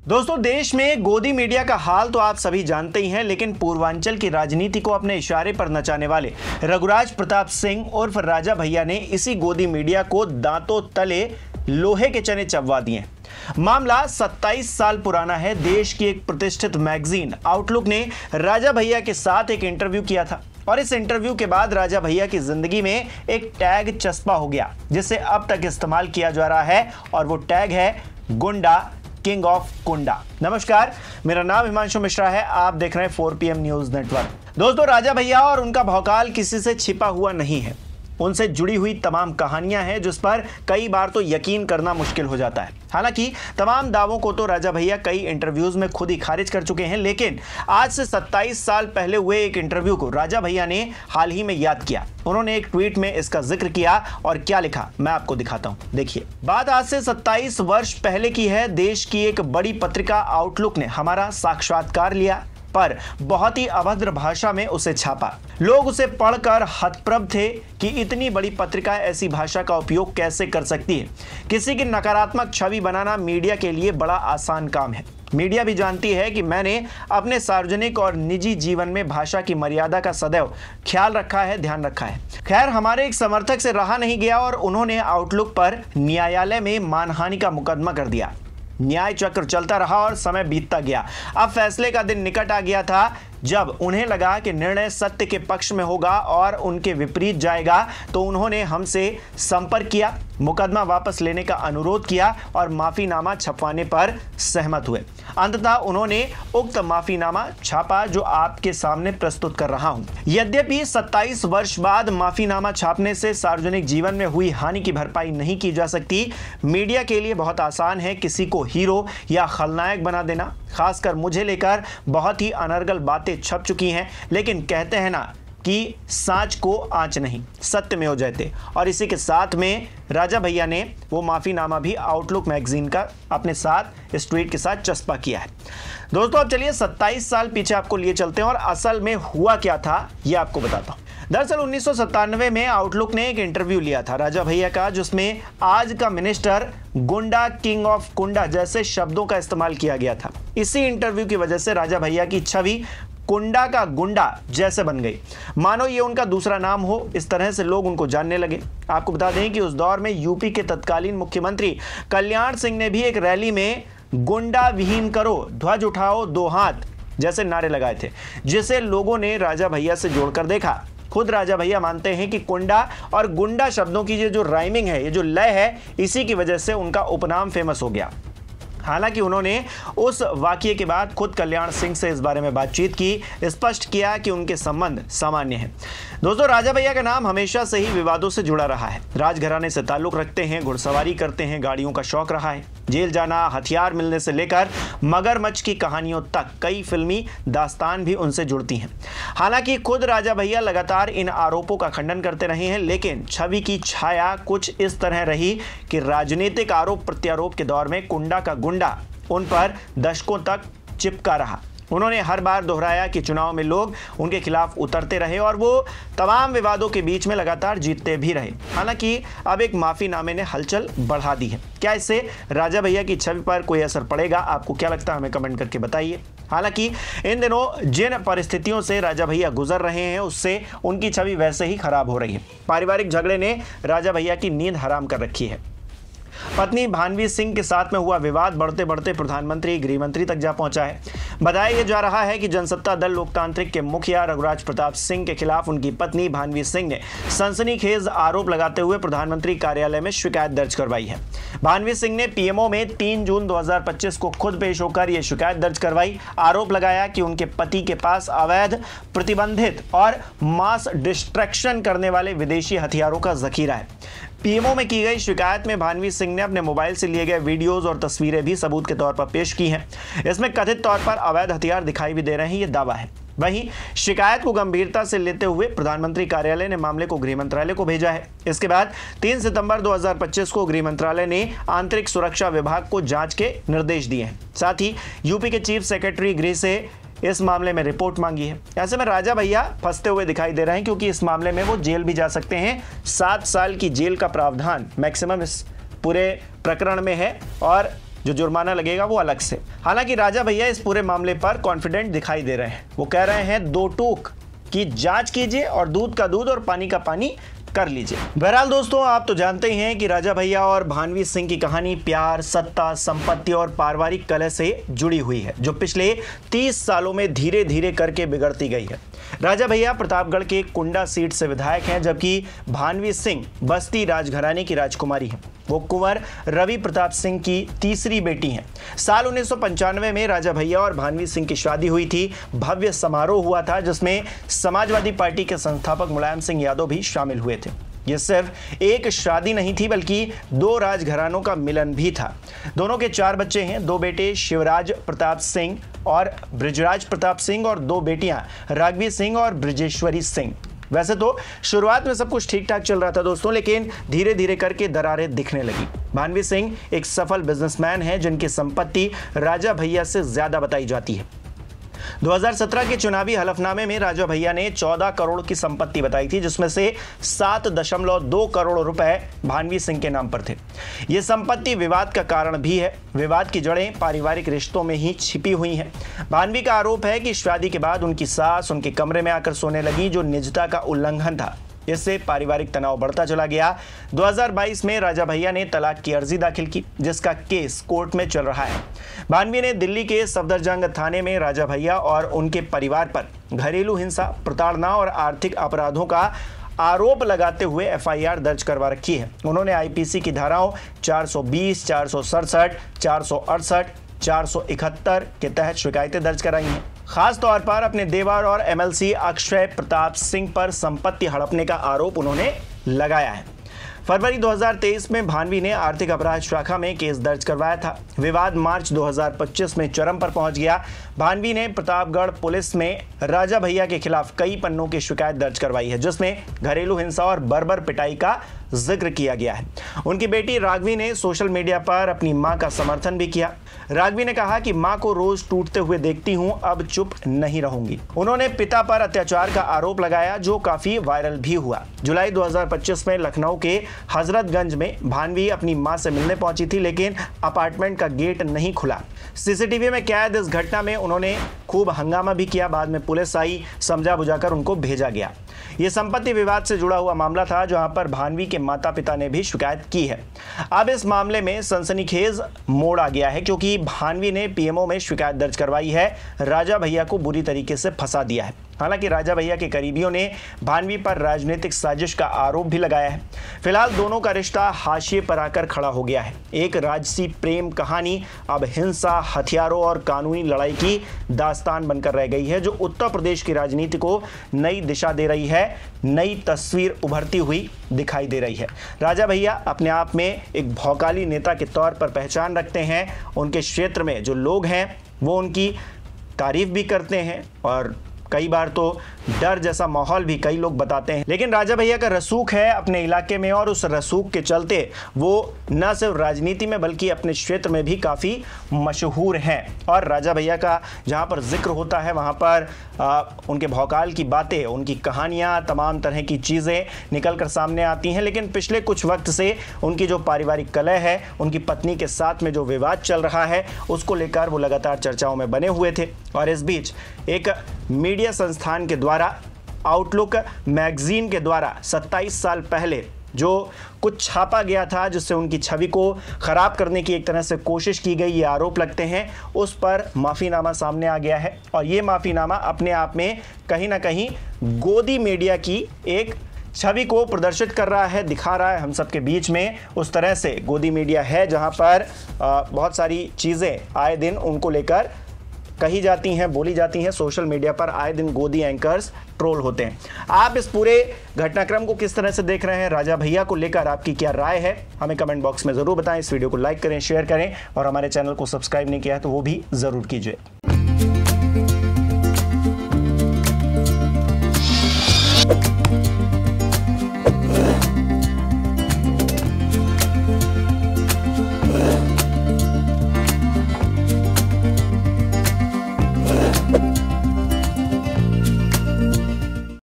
दोस्तों, देश में गोदी मीडिया का हाल तो आप सभी जानते ही हैं, लेकिन पूर्वांचल की राजनीति को अपने इशारे पर नचाने वाले रघुराज प्रताप सिंह उर्फ राजा भैया ने इसी गोदी मीडिया को दांतों तले लोहे के चने चबवा दिए। मामला 27 साल पुराना है। देश की एक प्रतिष्ठित मैगजीन आउटलुक ने राजा भैया के साथ एक इंटरव्यू किया था और इस इंटरव्यू के बाद राजा भैया की जिंदगी में एक टैग चस्पा हो गया जिसे अब तक इस्तेमाल किया जा रहा है और वो टैग है गुंडा किंग ऑफ कुंडा। नमस्कार, मेरा नाम हिमांशु मिश्रा है। आप देख रहे हैं 4PM न्यूज नेटवर्क। दोस्तों, राजा भैया और उनका भौकाल किसी से छिपा हुआ नहीं है। उनसे जुड़ी हुई तमाम कहानियां हैं जिस पर कई बार तो यकीन करना मुश्किल हो जाता है। हालांकि तमाम दावों को तो राजा भैया कई इंटरव्यूज में खुद ही खारिज कर चुके हैं, लेकिन आज से 27 साल पहले हुए एक इंटरव्यू को राजा भैया ने हाल ही में याद किया। उन्होंने एक ट्वीट में इसका जिक्र किया और क्या लिखा मैं आपको दिखाता हूं। देखिए, बात आज से 27 वर्ष पहले की है। देश की एक बड़ी पत्रिका आउटलुक ने हमारा साक्षात्कार लिया, पर बहुत ही अभद्र भाषा में उसे छापा। लोग उसे पढ़कर हतप्रभ थे कि इतनी बड़ी पत्रिका ऐसी भाषा का उपयोग कैसे कर सकती है। किसी की नकारात्मक छवि बनाना मीडिया के लिए बड़ा आसान काम है। मीडिया भी जानती है कि मैंने अपने सार्वजनिक और निजी जीवन में भाषा की मर्यादा का सदैव ख्याल रखा है, ध्यान रखा है। खैर, हमारे एक समर्थक से रहा नहीं गया और उन्होंने आउटलुक पर न्यायालय में मानहानि का मुकदमा कर दिया। न्याय चक्र चलता रहा और समय बीतता गया। अब फैसले का दिन निकट आ गया था। जब उन्हें लगा कि निर्णय सत्य के पक्ष में होगा और उनके विपरीत जाएगा, तो उन्होंने हमसे संपर्क किया, मुकदमा वापस लेने का अनुरोध किया और माफीनामा छपवाने पर सहमत हुए। अंततः उन्होंने उक्त माफीनामा छापा जो आपके सामने प्रस्तुत कर रहा हूं। यद्यपि 27 वर्ष बाद माफीनामा छापने से सार्वजनिक जीवन में हुई हानि की भरपाई नहीं की जा सकती। मीडिया के लिए बहुत आसान है किसी को हीरो या खलनायक बना देना। खासकर मुझे लेकर बहुत ही अनर्गल बातें छप चुकी हैं, लेकिन कहते हैं ना कि सांच को आंच नहीं, सत्य में हो जाते। और इसी के साथ में राजा भैया ने वो माफीनामा भी आउटलुक मैगजीन का अपने साथ इस ट्वीट के साथ चस्पा किया है। दोस्तों, अब चलिए 27 साल पीछे आपको लिए चलते हैं और असल में हुआ क्या था ये आपको बताता हूं। दरअसल 1997 में आउटलुक ने एक इंटरव्यू लिया था राजा भैया का, जिसमें आज का मिनिस्टर गुंडा किंग ऑफ कुंडा जैसे शब्दों का इस्तेमाल किया गया था। इसी इंटरव्यू की वजह से राजा भैया की छवि कुंडा का गुंडा जैसे बन गई, मानो ये उनका दूसरा नाम हो। इस तरह से लोग उनको जानने लगे। आपको बता दें कि उस दौर में यूपी के तत्कालीन मुख्यमंत्री कल्याण सिंह ने भी एक रैली में गुंडा विहीन करो, ध्वज उठाओ, दो हाथ जैसे नारे लगाए थे, जिसे लोगों ने राजा भैया से जोड़कर देखा। खुद राजा भैया मानते हैं कि कुंडा और गुंडा शब्दों की ये जो राइमिंग है, ये जो लय है, इसी की वजह से उनका उपनाम फेमस हो गया। हालांकि उन्होंने उस वाकये के बाद खुद कल्याण सिंह से इस बारे में बातचीत की, स्पष्ट किया कि उनके संबंध सामान्य हैं। दोस्तों, राजा भैया का नाम हमेशा से ही विवादों से जुड़ा रहा है। राजघराने से ताल्लुक रखते हैं, घुड़सवारी करते हैं, गाड़ियों का शौक रहा है। जेल जाना, हथियार मिलने से लेकर मगरमच्छ की कहानियों तक कई फिल्मी दास्तान भी उनसे जुड़ती हैं। हालांकि खुद राजा भैया लगातार इन आरोपों का खंडन करते रहे हैं, लेकिन छवि की छाया कुछ इस तरह रही कि राजनीतिक आरोप प्रत्यारोप के दौर में कुंडा का गुंडा उन पर दशकों तक चिपका रहा। उन्होंने हर बार दोहराया कि चुनाव में लोग उनके खिलाफ उतरते रहे और वो तमाम विवादों के बीच में लगातार जीतते भी रहे। हालांकि अब एक माफीनामे ने हलचल बढ़ा दी है। क्या इससे राजा भैया की छवि पर कोई असर पड़ेगा? आपको क्या लगता है, हमें कमेंट करके बताइए। हालांकि इन दिनों जिन परिस्थितियों से राजा भैया गुजर रहे हैं, उससे उनकी छवि वैसे ही खराब हो रही है। पारिवारिक झगड़े ने राजा भैया की नींद हराम कर रखी है। पत्नी भानवी सिंह के साथ में हुआ विवाद बढ़ते बढ़ते प्रधानमंत्री, गृह मंत्री तक जा पहुंचा है। बताया जा रहा है कि जनसत्ता दल लोकतांत्रिक के मुखिया रघुराज प्रताप सिंह के खिलाफ उनकी पत्नी भानवी सिंह ने सनसनीखेज आरोप लगाते हुए प्रधानमंत्री कार्यालय में शिकायत दर्ज करवाई है। भानवी सिंह ने पीएमओ में 3 जून 2025 को खुद पेश होकर यह शिकायत दर्ज करवाई। आरोप लगाया कि उनके पति के पास अवैध, प्रतिबंधित और मास डिस्ट्रैक्शन करने वाले विदेशी हथियारों का जखीरा है। पीएमओ में की गई शिकायत में भानवी सिंह ने अपने मोबाइल से लिए गए वीडियोस और तस्वीरें भी सबूत के तौर पर पेश की हैं। इसमें कथित तौर पर अवैध हथियार दिखाई भी दे रहे हैं, ये दावा है। वहीं शिकायत को गंभीरता से लेते हुए प्रधानमंत्री कार्यालय ने मामले को गृह मंत्रालय को भेजा है। इसके बाद 3 सितंबर 2025 को गृह मंत्रालय ने आंतरिक सुरक्षा विभाग को जांच के निर्देश दिए हैं। साथ ही यूपी के चीफ सेक्रेटरी गृह से इस मामले में रिपोर्ट मांगी है। ऐसे में राजा भैया फंसते हुए दिखाई दे रहे हैं, क्योंकि इस मामले में वो जेल भी जा सकते हैं। 7 साल की जेल का प्रावधान मैक्सिमम इस पूरे प्रकरण में है और जो जुर्माना लगेगा वो अलग से। हालांकि राजा भैया इस पूरे मामले पर कॉन्फिडेंट दिखाई दे रहे हैं। वो कह रहे हैं 2 टूक की जांच कीजिए और दूध का दूध और पानी का पानी कर लीजिए। बहरहाल दोस्तों, आप तो जानते ही हैं कि राजा भैया और भानवी सिंह की कहानी प्यार, सत्ता, संपत्ति और पारिवारिक कलह से जुड़ी हुई है, जो पिछले 30 सालों में धीरे धीरे करके बिगड़ती गई है। राजा भैया प्रतापगढ़ के कुंडा सीट से विधायक हैं, जबकि भानवी सिंह बस्ती राजघराने की राजकुमारी हैं। वो कुंवर रवि प्रताप सिंह की तीसरी बेटी हैं। साल 1995 में राजा भैया और भानवी सिंह की शादी हुई थी। भव्य समारोह हुआ था जिसमें समाजवादी पार्टी के संस्थापक मुलायम सिंह यादव भी शामिल हुए थे। ये सिर्फ एक शादी नहीं थी, बल्कि 2 राजघरानों का मिलन भी था। दोनों के 4 बच्चे हैं, 2 बेटे शिवराज प्रताप सिंह और बृजराज प्रताप सिंह और 2 बेटियां राघवी सिंह और बृजेश्वरी सिंह। वैसे तो शुरुआत में सब कुछ ठीक ठाक चल रहा था दोस्तों, लेकिन धीरे धीरे करके दरारें दिखने लगी। भानवी सिंह एक सफल बिजनेसमैन हैं, जिनकी संपत्ति राजा भैया से ज्यादा बताई जाती है। 2017 के चुनावी हलफनामे में राजा भैया ने 14 करोड़ की संपत्ति बताई थी, जिसमें से 7.2 करोड़ रुपए भानवी सिंह के नाम पर थे। यह संपत्ति विवाद का कारण भी है। विवाद की जड़ें पारिवारिक रिश्तों में ही छिपी हुई हैं। भानवी का आरोप है कि शादी के बाद उनकी सास उनके कमरे में आकर सोने लगी, जो निजता का उल्लंघन था। इससे पारिवारिक तनाव बढ़ता चला गया। 2022 में राजा भैया ने तलाक की अर्जी दाखिल की, जिसका केस कोर्ट में चल रहा है। भानवी ने दिल्ली के सफदरजंग थाने में राजा भैया और उनके परिवार पर घरेलू हिंसा, प्रताड़ना और आर्थिक अपराधों का आरोप लगाते हुए एफआईआर दर्ज करवा रखी है। उन्होंने आईपीसी की धाराओं 420, 467, 468, 471 के तहत शिकायतें दर्ज कराई हैं। खास तौर पर अपने देवर और एमएलसी अक्षय प्रताप सिंह पर संपत्ति हड़पने का आरोप उन्होंने लगाया है। फरवरी 2023 में भानवी ने आर्थिक अपराध शाखा में केस दर्ज करवाया था। विवाद मार्च 2025 में चरम पर पहुंच गया। भानवी ने प्रतापगढ़ पुलिस में राजा भैया के खिलाफ कई पन्नों की शिकायत दर्ज करवाई है, जिसमें घरेलू हिंसा और बर्बर पिटाई का जिक्र किया गया है। उनकी बेटी राघवी ने सोशल मीडिया पर अपनी मां का समर्थन भी किया। राघवी ने कहा कि मां को रोज टूटते हुए देखती हूं, अब चुप नहीं रहूंगी। उन्होंने पिता पर अत्याचार का आरोप लगाया, जो काफी वायरल भी हुआ। जुलाई 2025 में लखनऊ के हजरतगंज में भानवी अपनी मां से मिलने पहुंची थी, लेकिन अपार्टमेंट का गेट नहीं खुला। सीसीटीवी में कैद इस घटना में उन्होंने खूब हंगामा भी किया। बाद में पुलिस आई, समझा बुझाकर उनको भेजा गया। यह संपत्ति विवाद से जुड़ा हुआ मामला था, जहां पर भानवी के माता पिता ने भी शिकायत की है। अब इस मामले में सनसनीखेज मोड़ आ गया है, क्योंकि भानवी ने पीएमओ में शिकायत दर्ज करवाई है। राजा भैया को बुरी तरीके से फंसा दिया है। हालांकि राजा भैया के करीबियों ने भानवी पर राजनीतिक साजिश का आरोप भी लगाया है। फिलहाल दोनों का रिश्ता हाशिए पर आकर खड़ा हो गया है। एक राजसी प्रेम कहानी अब हिंसा, हथियारों और कानूनी लड़ाई की दास्तान बनकर रह गई है, जो उत्तर प्रदेश की राजनीति को नई दिशा दे रही है, नई तस्वीर उभरती हुई दिखाई दे रही है। राजा भैया अपने आप में एक भौकाली नेता के तौर पर पहचान रखते हैं। उनके क्षेत्र में जो लोग हैं वो उनकी तारीफ भी करते हैं और कई बार तो डर जैसा माहौल भी कई लोग बताते हैं। लेकिन राजा भैया का रसूख है अपने इलाके में, और उस रसूख के चलते वो न सिर्फ राजनीति में बल्कि अपने क्षेत्र में भी काफ़ी मशहूर हैं। और राजा भैया का जहाँ पर जिक्र होता है वहाँ पर उनके भौकाल की बातें, उनकी कहानियाँ, तमाम तरह की चीज़ें निकल कर सामने आती हैं। लेकिन पिछले कुछ वक्त से उनकी जो पारिवारिक कलह है, उनकी पत्नी के साथ में जो विवाद चल रहा है, उसको लेकर वो लगातार चर्चाओं में बने हुए थे। और इस बीच एक मीडिया संस्थान के द्वारा, आउटलुक मैगजीन के द्वारा 27 साल पहले जो कुछ छापा गया था, जिससे उनकी छवि को खराब करने की एक तरह से कोशिश की गई, ये आरोप लगते हैं, उस पर माफ़ीनामा सामने आ गया है। और ये माफ़ीनामा अपने आप में कहीं ना कहीं गोदी मीडिया की एक छवि को प्रदर्शित कर रहा है, दिखा रहा है हम सबके बीच में। उस तरह से गोदी मीडिया है जहां पर बहुत सारी चीज़ें आए दिन उनको लेकर कही जाती हैं, बोली जाती हैं। सोशल मीडिया पर आए दिन गोदी एंकर्स ट्रोल होते हैं। आप इस पूरे घटनाक्रम को किस तरह से देख रहे हैं? राजा भैया को लेकर आपकी क्या राय है? हमें कमेंट बॉक्स में ज़रूर बताएं। इस वीडियो को लाइक करें, शेयर करें, और हमारे चैनल को सब्सक्राइब नहीं किया है तो वो भी ज़रूर कीजिए।